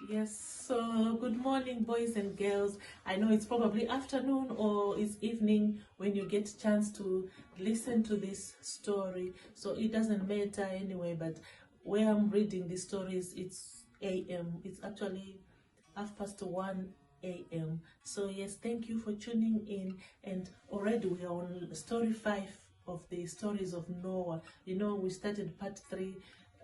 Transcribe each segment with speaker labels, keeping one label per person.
Speaker 1: Yes, so good morning, boys and girls. I know it's probably afternoon or it's evening when you get a chance to listen to this story. So it doesn't matter anyway, but where I'm reading the stories, it's AM. It's actually 1:30 AM. So yes, thank you for tuning in. And already we are on story 5 of the stories of Noah. You know, we started part 3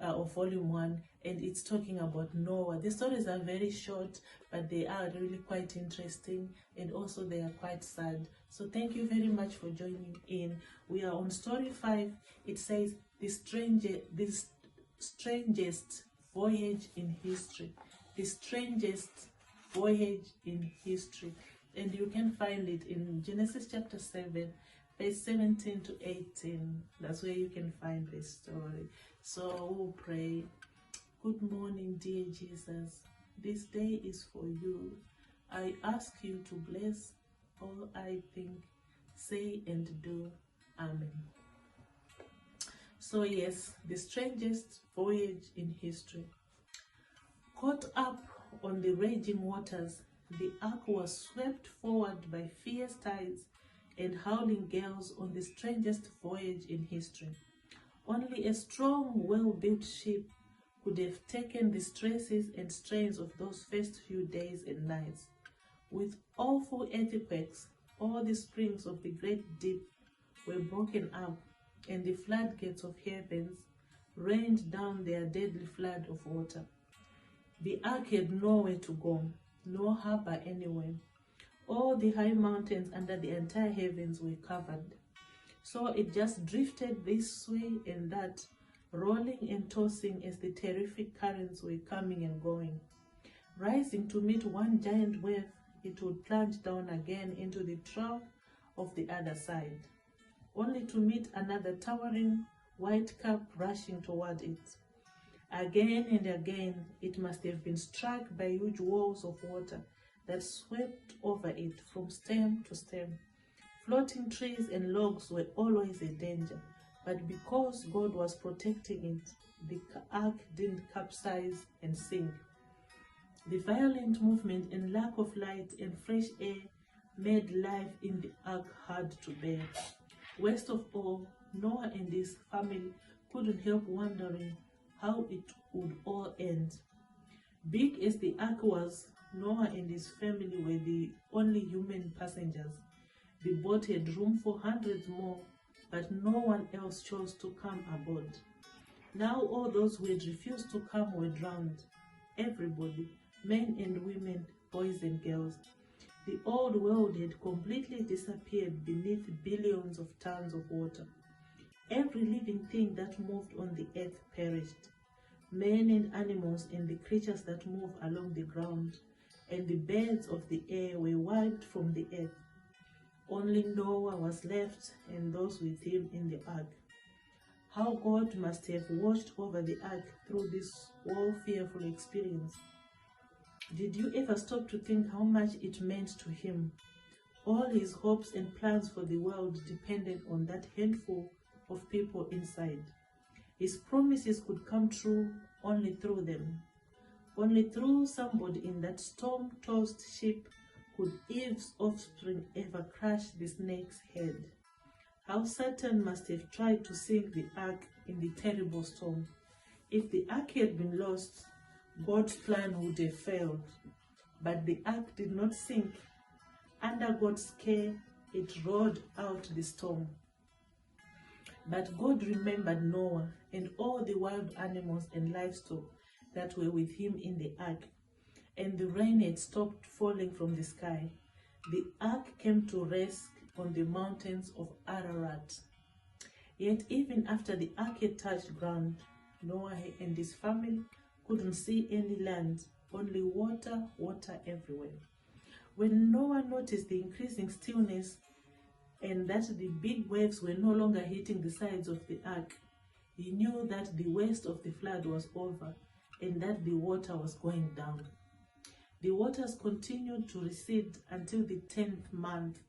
Speaker 1: of volume 1, and it's talking about Noah. The stories are very short, but they are really quite interesting, and also they are quite sad. So thank you very much for joining in. We are on story 5. It says the strangest voyage in history. The strangest voyage in history. And you can find it in Genesis chapter 7, verse 17 to 18. That's where you can find this story. So we'll pray. Good morning, dear Jesus. This day is for you. I ask you to bless all I think, say, and do. Amen. So yes, the strangest voyage in history. Caught up on the raging waters, the ark was swept forward by fierce tides and howling gales on the strangest voyage in history. Only a strong, well-built ship could have taken the stresses and strains of those first few days and nights. With awful earthquakes, all the springs of the great deep were broken up, and the floodgates of heavens rained down their deadly flood of water. The ark had nowhere to go, no harbor anywhere. All the high mountains under the entire heavens were covered. So it just drifted this way and that, rolling and tossing as the terrific currents were coming and going. Rising to meet one giant wave, it would plunge down again into the trough of the other side, only to meet another towering white cap rushing toward it. Again and again, it must have been struck by huge walls of water that swept over it from stem to stem. Floating trees and logs were always a danger, but because God was protecting it, the ark didn't capsize and sink. The violent movement and lack of light and fresh air made life in the ark hard to bear. Worst of all, Noah and his family couldn't help wondering how it would all end. Big as the ark was, Noah and his family were the only human passengers. The boat had room for hundreds more, but no one else chose to come aboard. Now all those who had refused to come were drowned. Everybody, men and women, boys and girls. The old world had completely disappeared beneath billions of tons of water. Every living thing that moved on the earth perished. Men and animals and the creatures that move along the ground, and the birds of the air were wiped from the earth. Only Noah was left and those with him in the ark. How God must have watched over the ark through this whole fearful experience. Did you ever stop to think how much it meant to him? All his hopes and plans for the world depended on that handful of people inside. His promises could come true only through them. Only through somebody in that storm-tossed ship could Eve's offspring ever crush the snake's head. How Satan must have tried to sink the ark in the terrible storm. If the ark had been lost, God's plan would have failed. But the ark did not sink. Under God's care, it rode out the storm. But God remembered Noah and all the wild animals and livestock that were with him in the ark, and the rain had stopped falling from the sky. The ark came to rest on the mountains of Ararat. Yet even after the ark had touched ground, Noah and his family couldn't see any land, only water, water everywhere. When Noah noticed the increasing stillness and that the big waves were no longer hitting the sides of the ark, he knew that the worst of the flood was over and that the water was going down. The waters continued to recede until the 10th month,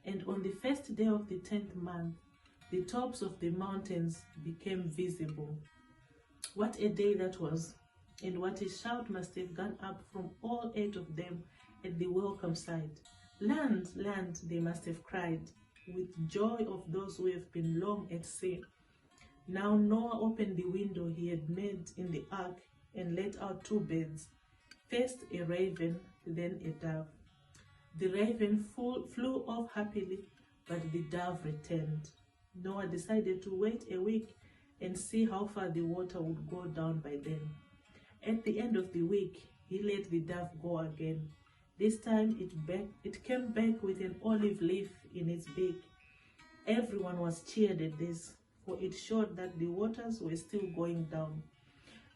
Speaker 1: and on the first day of the 10th month, the tops of the mountains became visible. What a day that was! and what a shout must have gone up from all 8 of them at the welcome sight. Land, land, they must have cried, with joy of those who have been long at sea. Now Noah opened the window he had made in the ark and let out 2 birds, first a raven, then a dove. The raven flew off happily, but the dove returned. Noah decided to wait a week and see how far the water would go down by then. At the end of the week, he let the dove go again. This time it came back with an olive leaf in its beak. Everyone was cheered at this, for it showed that the waters were still going down.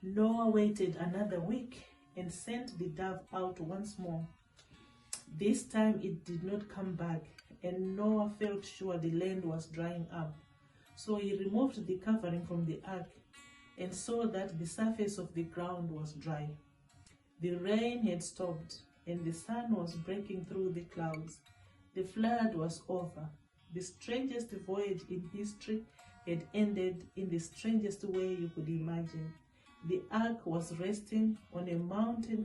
Speaker 1: Noah waited another week and sent the dove out once more. This time it did not come back, and Noah felt sure the land was drying up. So he removed the covering from the ark and saw that the surface of the ground was dry. The rain had stopped, and the sun was breaking through the clouds. The flood was over. The strangest voyage in history had ended in the strangest way you could imagine. The ark was resting on a mountain